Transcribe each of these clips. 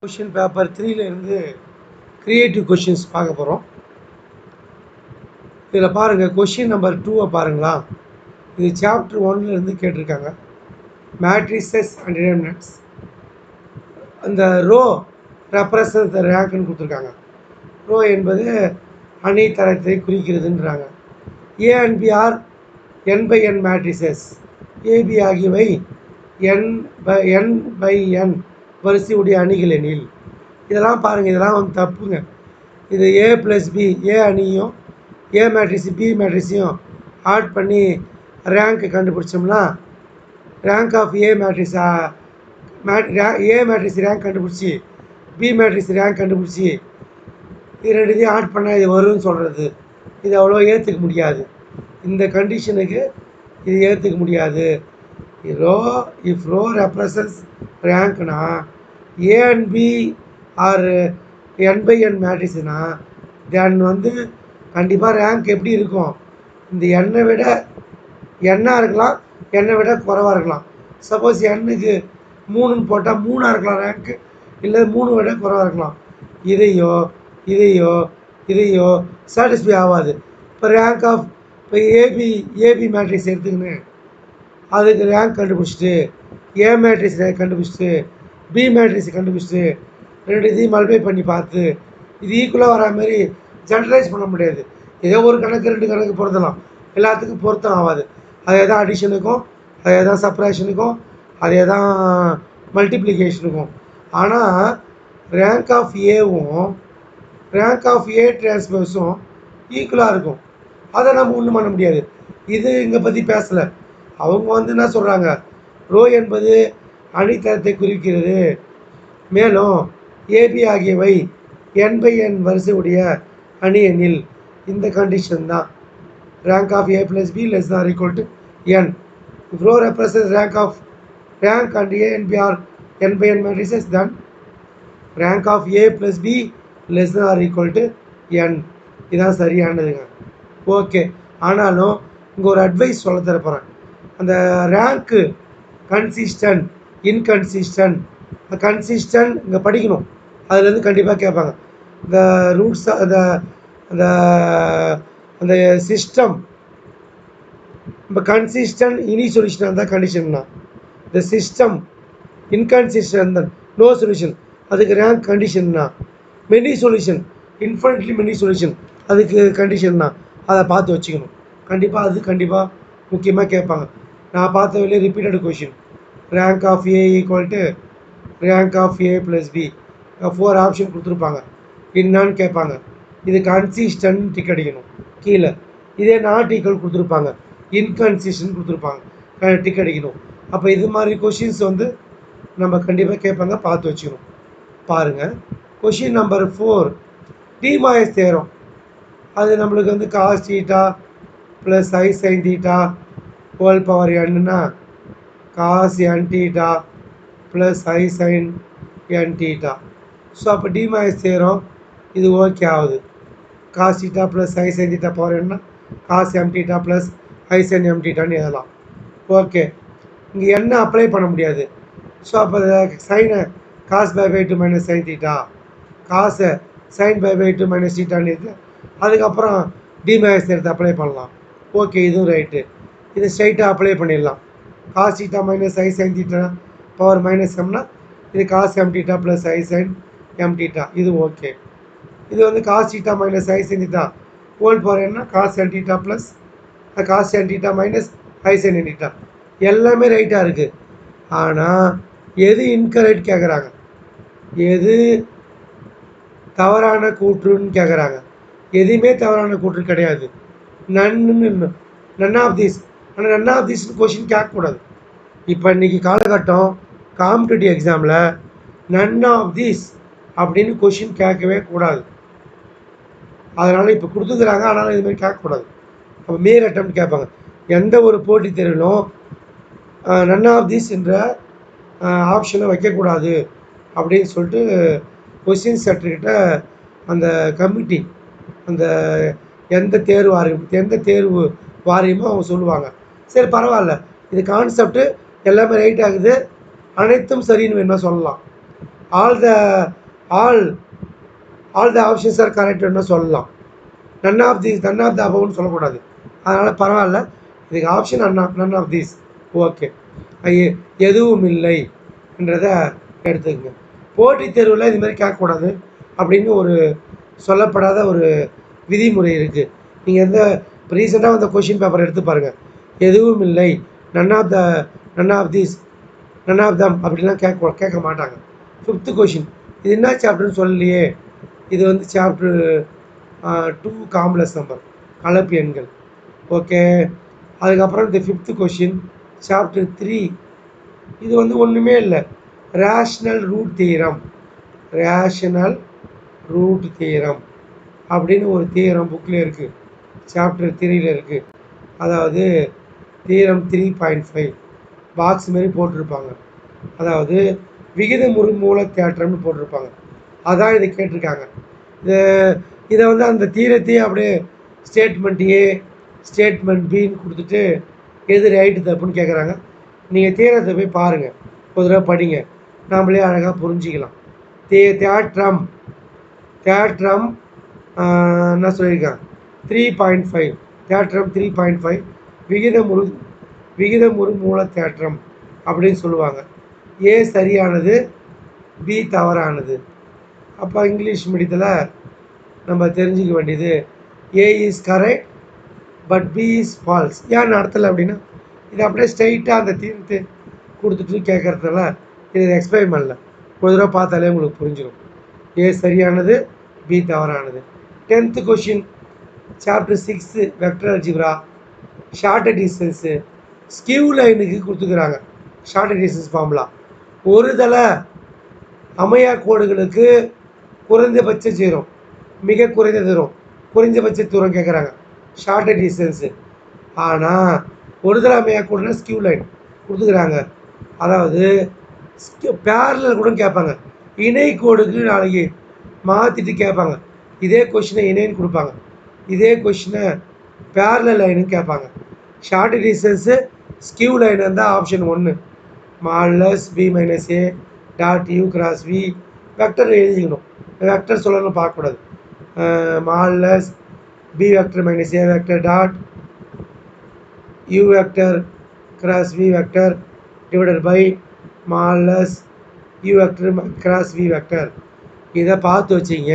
Question paper 3 இருந்து creative questions பார்க்க போகிறோம். இதில் பாருங்கள், கொஷின் நம்பர் 2 பாருங்களா. இது சாப்டர் 1 இருந்து கேட்டிருக்காங்க. Matrices and determinants. அந்த ரோ ரெப்ரசன்ட் த ரேங்க்னு கொடுத்துருக்காங்க. ரோ என்பது அணி தரத்தை குறிக்கிறதுன்றாங்க. A and B are n by n matrices. AB ஆகியவை n by n வரிசையுடைய அணிகள் எனில். இதெல்லாம் பாருங்கள், இதெல்லாம் வந்து தப்புங்க. இது ஏ ப்ளஸ் பி, ஏ அணியும் ஏ மேட்ரிக்ஸ் பி மேட்ரிக்ஸையும் ஆட் பண்ணி ரேங்க் கண்டுபிடிச்சோம்னா rank of A matrix A matrix rank கண்டுபிடிச்சி பி மேட்ரிக்ஸ் ரேங்க் கண்டுபிடிச்சி இது ரெண்டுத்தையும் ஆட் பண்ணால் இது வரும்னு சொல்கிறது, இது அவ்வளோ ஏற்றுக்க முடியாது. இந்த கண்டிஷனுக்கு இது ஏற்றுக்க முடியாது. இஃப் ரோ ரெப்ரசன்ஸ் ரேங்க்னா A and B are n by n மேட்ரிக்ஸ்னா தென் வந்து கண்டிப்பாக ரேங்க் எப்படி இருக்கும், இந்த எண்ணை விட எண்ணாக இருக்கலாம், எண்ணை விட குறைவாக இருக்கலாம். சப்போஸ் எண்ணுக்கு 3ன்னு போட்டால் 3ஆக இருக்கலாம் ரேங்க்கு, இல்லை 3 விட குறைவாக இருக்கலாம். இதையோ இதையோ இதையோ சாட்டிஸ்ஃபை ஆகாது. இப்போ ரேங்க் ஆஃப் இப்போ ஏபி மேட்ரிக்ஸ் எடுத்துக்கின்னு அதுக்கு ரேங்க் கண்டுபிடிச்சிட்டு ஏ மேட்ரிக்ஸ் ரேங்க் கண்டுபிடிச்சிட்டு பி மேட்ரிக்ஸ் கண்டுபிடிச்சிட்டு ரெண்டு இதையும் மல்டிப்ளை பண்ணி பார்த்து இது ஈக்குவலாக வரா மாதிரி ஜென்ரலைஸ் பண்ண முடியாது. ஏதோ ஒரு கணக்கு 2 கணக்கு பொருத்தலாம், எல்லாத்துக்கும் பொருத்தம் ஆகாது. அதே தான் அடிஷனுக்கும், அதே தான் சப்ராக்ஷனுக்கும், அதே தான் மல்டிப்ளிகேஷனுக்கும். ஆனால் ரேங்க் ஆஃப் ஏவும் ரேங்க் ஆஃப் ஏ டிரான்ஸ்போஸும் ஈக்குவலாக இருக்கும். அதை நம்ம ஒன்றும் பண்ண முடியாது. இது இங்கே பற்றி பேசலை. அவங்க வந்து என்ன சொல்கிறாங்க, ரோ என்பது அணித்தரத்தை குறிக்கிறது, மேலும் ஏபி ஆகியவை n by n வரிசையுடைய அணி எண்ணில். இந்த கண்டிஷன் தான் rank of A plus B less or equal to n. If rho represents rank and A and B are n by n matrices, then rank of A plus B less or equal to n. இதுதான் சரியானதுங்க. Okay, ஆனாலும் இங்கே ஒரு advice சொல்ல தரப்போகிறேன். அந்த rank consistent inconsistent consistent இங்கே படிக்கணும். அதுலேருந்து கண்டிப்பாக கேட்பாங்க. இந்த ரூட்ஸ் அந்த அந்த அந்த சிஸ்டம் இப்போ கன்சிஸ்டன்ட் இனி சொல்யூஷன் இருந்தால் கண்டிஷன்னா, இந்த சிஸ்டம் இன்கன்சிஸ்டன்ட் தான் நோ சொல்யூஷன், அதுக்கு ரேங்க் கண்டிஷன்னா. Many solution infinitely many solution அதுக்கு கண்டிஷன்னா. அதை பார்த்து வச்சுக்கணும். கண்டிப்பாக அது கண்டிப்பாக முக்கியமாக கேட்பாங்க. நான் பார்த்த வெளியே repeated question. Rank of A equal to rank of A plus B 4 option கொடுத்துருப்பாங்க. என்னான்னு கேட்பாங்க. இது கன்சிஸ்டன்ட் டிக் அடிக்கணும் கீழே. இதே நாட் ஈக்குவல் கொடுத்துருப்பாங்க, இன்கன்சிஸ்டன்ட் கொடுத்துருப்பாங்க, டிக் அடிக்கணும். அப்போ இது மாதிரி கொஷின்ஸ் வந்து நம்ம கண்டிப்பாக கேட்பாங்க, பார்த்து வச்சுக்கணும். பாருங்கள், கொஷின் நம்பர் 4 டிமாயஸ் தேரம். அது நம்மளுக்கு வந்து cos theta plus i sine theta whole power என்னன்னா cos n theta plus i sign N theta. So அப்போ டிமாயஸ் தேரம் இது ஓகே ஆகுது. Cos theta plus i sine theta power என்ன cos m theta plus i sine M தீட்டான்னு எழுதலாம். Okay, இங்கே என்ன apply பண்ண முடியாது. ஸோ அப்போ சைனை cos pi 2 minus sine theta, காசை சைன் பை 2 மைனஸ் தீட்டான்னு இருக்குது. அதுக்கப்புறம் டிமாயஸ் தேரத்தை அப்ளை பண்ணலாம். ஓகே, இதுவும் ரைட்டு. இது ஸ்ட்ரைட்டாக அப்ளை பண்ணிடலாம். Cos theta minus i sine theta power minus எம்னா இது cos m theta plus i sine m theta, இது ஓகே. இது வந்து cos theta minus i sine theta whole power என்ன cos n theta plus cos n theta minus i sign N theta, எல்லாமே ரைட்டாக இருக்குது. ஆனால் எது இன்கரெக்ட் கேட்குறாங்க, எது தவறான கூற்றுன்னு கேட்குறாங்க. எதுவுமே தவறான கூற்று கிடையாது. None of these. ஆனால் நன் ஆஃப் தீஸ் கொஷின் கேட்கக்கூடாது. இப்போ இன்றைக்கி காலகட்டம் காம்படிட்டிவ் எக்ஸாமில் நன் ஆஃப் தீஸ் அப்படின்னு கொஷின் கேட்கவே கூடாது. அதனால் இப்போ கொடுத்துக்கிறாங்க, ஆனாலும் இதுமாதிரி கேட்கக்கூடாது. அப்போ மேல் அட்டெம்ப்ட் கேட்பாங்க. எந்த ஒரு போட்டித் தேர்விலும் நன் ஆஃப் தீஸ் என்ற ஆப்ஷனை வைக்கக்கூடாது அப்படின்னு சொல்லிட்டு கொஸ்டின் சென்டர்கிட்ட அந்த கமிட்டி, அந்த எந்த தேர்வு வாரியமோ அவங்க சொல்லுவாங்க. சரி, பரவாயில்ல, இது கான்செப்ட்டு எல்லாமே ரைட் ஆகுது, அனைத்தும் சரின்னு வேணால் சொல்லலாம். All the all all the options are கரெக்ட்னு சொல்லலாம். நன் ஆஃப் த அபவ்னு சொல்லக்கூடாது. அதனால் பரவாயில்ல, இதுக்கு option none of these. Okay, எதுவும் இல்லை என்றதை எடுத்துக்கங்க. போட்டித் தேர்வில் இது மாதிரி கேட்கக்கூடாது அப்படின்னு ஒரு சொல்லப்படாத ஒரு விதிமுறை இருக்குது. நீங்கள் இப்போ ரீசெண்டாக வந்த கொஷின் பேப்பர் எடுத்து பாருங்கள். எதுவும் இல்லை, none of these, none of them அப்படிலாம் கேட்க மாட்டாங்க. 5th கொஷின், இது என்ன சாப்டர்னு சொல்லலையே. இது வந்து சாப்டர் 2 காம்ப்ளெக்ஸ் நம்பர், கலப்பு எண்கள். ஓகே, அதுக்கப்புறம் இந்த 5th கொஷின் சாப்டர் 3, இது வந்து ஒன்றுமே இல்லை, rational root theorem. Rational root theorem அப்படின்னு ஒரு தியரம் புக்கில் இருக்குது, சாப்டர் 3ல் இருக்குது. அதாவது தியரம் 3.5 பாக்ஸ் மாரி போட்டிருப்பாங்க. அதாவது விகிதமுறு மூல தேற்றம்னு போட்டிருப்பாங்க. அதான் இதை கேட்டிருக்காங்க. இதை வந்து அந்த தீரத்தையே அப்படியே ஸ்டேட்மெண்ட் ஏ ஸ்டேட்மெண்ட் பின்னு கொடுத்துட்டு எது ரைட்டு தப்புன்னு கேட்குறாங்க. நீங்கள் தீரத்தை போய் பாருங்கள், ஒரு தடவை படிங்க, நாமளே அழகாக புரிஞ்சிக்கலாம். தேற்றம் என்ன சொல்லியிருக்காங்க, 3.5, தேற்றம் 3.5 விகிதமுறு மூல தேற்றம் அப்படின்னு சொல்லுவாங்க. ஏ சரியானது, பி தவறானது. அப்போ இங்கிலீஷ் மீடியத்தில் நம்ம தெரிஞ்சிக்க வேண்டியது, A is correct but B is false. ஏன் நடத்தலை அப்படின்னா, இது அப்படியே ஸ்ட்ரைட்டாக அந்த தீர்த்து கொடுத்துட்டு கேட்குறதுனால இதை எக்ஸ்பிளைன் பண்ணல. ஒரு தடவை பார்த்தாலே உங்களுக்கு புரிஞ்சிடும். ஏ சரியானது, பி தவறானது. 10th question chapter 6 vector algebra, shorted distance, skew லைனுக்கு கொடுத்துக்கிறாங்க. ஷார்ட்டட் டிஸ்டன்ஸ் ஃபார்முலா, ஒரு தலை அமையா கோடுகளுக்கு குறைந்தபட்ச தூரம், மிக குறைந்த தூரம், குறைந்தபட்ச தூரம் கேட்குறாங்க, ஷார்ட்டட் டிஸ்டன்ஸு. ஆனால் ஒரு தலை அமையா கோடுனா ஸ்கியூ லைன் கொடுத்துக்கிறாங்க. அதாவது பேரலல் கூட கேட்பாங்க, இணை கோடுக்கு நாளைக்கு மாற்றிட்டு கேட்பாங்க. இதே கொஷினை இணைன்னு கொடுப்பாங்க, இதே கொஷினை பேரலல் லைனுன்னு கேட்பாங்க. ஷார்ட்டட் டிஸ்டன்ஸு ஸ்கியூ லைன் இருந்தால் option 1, modulus B minus A dot U cross V. Vector எழுதிக்கணும், வெக்டர் சொல்லணும்னு பார்க்கக்கூடாது. Modulus B vector minus A vector dot U vector cross V vector divided by modulus U vector cross V vector. இதை பார்த்து வச்சிங்க.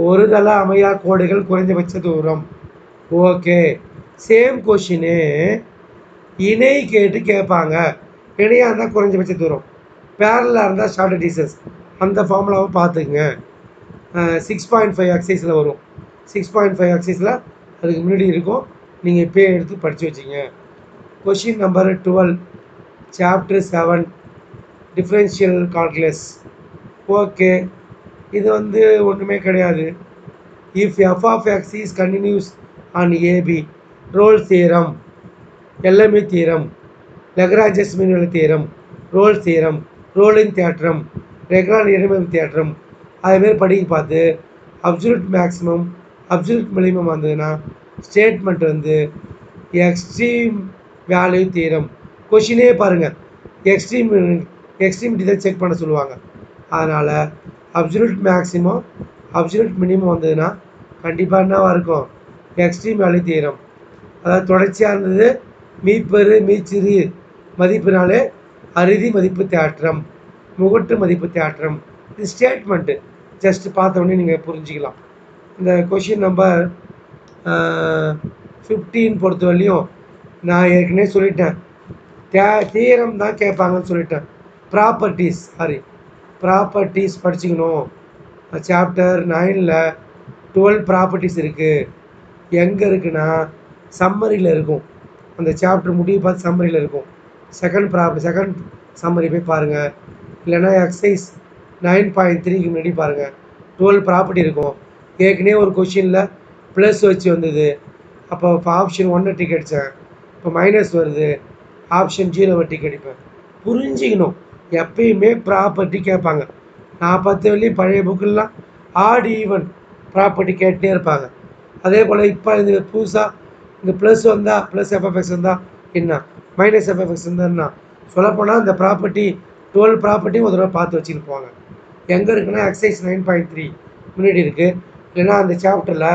ஒரு தள அமையா கோடுகள் குறைந்தபட்ச தூரம். ஓகே, சேம் கொஷினு இணை கேட்டு கேட்பாங்க. இணையாக இருந்தால் குறைஞ்சபட்ச தூரம், பேரலாக இருந்தால் ஷார்ட்டட் டிஸ்டன்ஸ். அந்த ஃபார்முலாவை பார்த்துக்குங்க. 6.5 எக்ஸைஸில் வரும். 6.5 எக்ஸைஸில் அதுக்கு முன்னாடி இருக்கும், நீங்கள் இப்போயே எடுத்து படித்து வச்சிங்க. Question number 12 chapter 7 differential calculus. Okay, இது வந்து ஒன்றுமே கிடையாது. If f of x is continuous on AB, Rolle's theorem, LME theorem, Lagrange's mean theorem, Rolle's theorem, ரோலின் தேற்றம், ரெக்ரான் இடமைப்பு தேற்றம், அதுமாரி படிக்க பார்த்து அப்சல்யூட் மேக்ஸிமம் அப்சல்யூட் மினிமம் வந்ததுன்னா ஸ்டேட்மெண்ட் வந்து எக்ஸ்ட்ரீம் வேல்யூ தியரம். கொஷினே பாருங்கள், எக்ஸ்ட்ரீமிட்டி தான் செக் பண்ண சொல்லுவாங்க. அதனால் அப்சல்யூட் மேக்ஸிமம் அப்சல்யூட் மினிமம் வந்ததுன்னா கண்டிப்பாக என்னவாக இருக்கும், எக்ஸ்ட்ரீம் வேல்யூ தியரம். அதாவது தொடர்ச்சியாக இருந்தது மீப்பெரு மீச்சிறு மதிப்பினாலே அறுதி மதிப்பு தேற்றம், முகட்டு மதிப்பு தேற்றம். இது ஸ்டேட்மெண்ட்டு, ஜஸ்ட் பார்த்தோன்னே நீங்கள் புரிஞ்சிக்கலாம். இந்த கொஷின் நம்பர் 15 பொறுத்த வரையும் நான் ஏற்கனவே சொல்லிட்டேன், தியரம் தான் கேட்பாங்கன்னு சொல்லிட்டேன். ப்ராப்பர்ட்டிஸ் படிச்சுக்கணும். சாப்டர் 9ல் 12 ப்ராப்பர்ட்டிஸ் இருக்குது. எங்கே இருக்குன்னா சம்மரியில் இருக்கும். அந்த சாப்டர் முடிவு பார்த்து சம்மரியில் இருக்கும். செகண்ட் சம்மரி போய் பாருங்கள். இல்லைன்னா எக்ஸசைஸ் 9.3க்கு முன்னாடி பாருங்கள், 12 ப்ராப்பர்ட்டி இருக்கும். ஏற்கனவே ஒரு கொஷினில் ப்ளஸ் வச்சு வந்தது, அப்போ ஆப்ஷன் 1 டிக் அடித்தேன், இப்போ மைனஸ் வருது, ஆப்ஷன் 0 டிக் அடிப்பேன். புரிஞ்சிக்கணும். எப்பயுமே ப்ராப்பர்ட்டி கேட்பாங்க. நான் 10 வரையும் பழைய புக்கெல்லாம் ஆட் ஈவன் ப்ராப்பர்ட்டி கேட்டே இருப்பாங்க. அதே போல் இப்போ இது புதுசாக இந்த ப்ளஸ் வந்தால் ப்ளஸ் எஃப்எஃப்எக்ஸ் வந்தால் என்ன, மைனஸ் எஃப்எஃப்எக்ஸ் இருந்தால் என்ன சொல்லப்போனால் இந்த ப்ராப்பர்ட்டி 12 ப்ராப்பர்ட்டியும் ஒரு தடவை பார்த்து வச்சுன்னு போங்க. எங்கே இருக்குன்னா எக்ஸைஸ் 9.3 முன்னாடி இருக்குது. இல்லைன்னா அந்த சாப்டரில்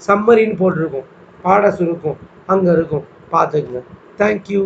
சம்மரின்னு போட்டிருக்கும், பாட சுருக்கம் அங்கே இருக்கும், பார்த்துக்குங்க. தேங்க்யூ.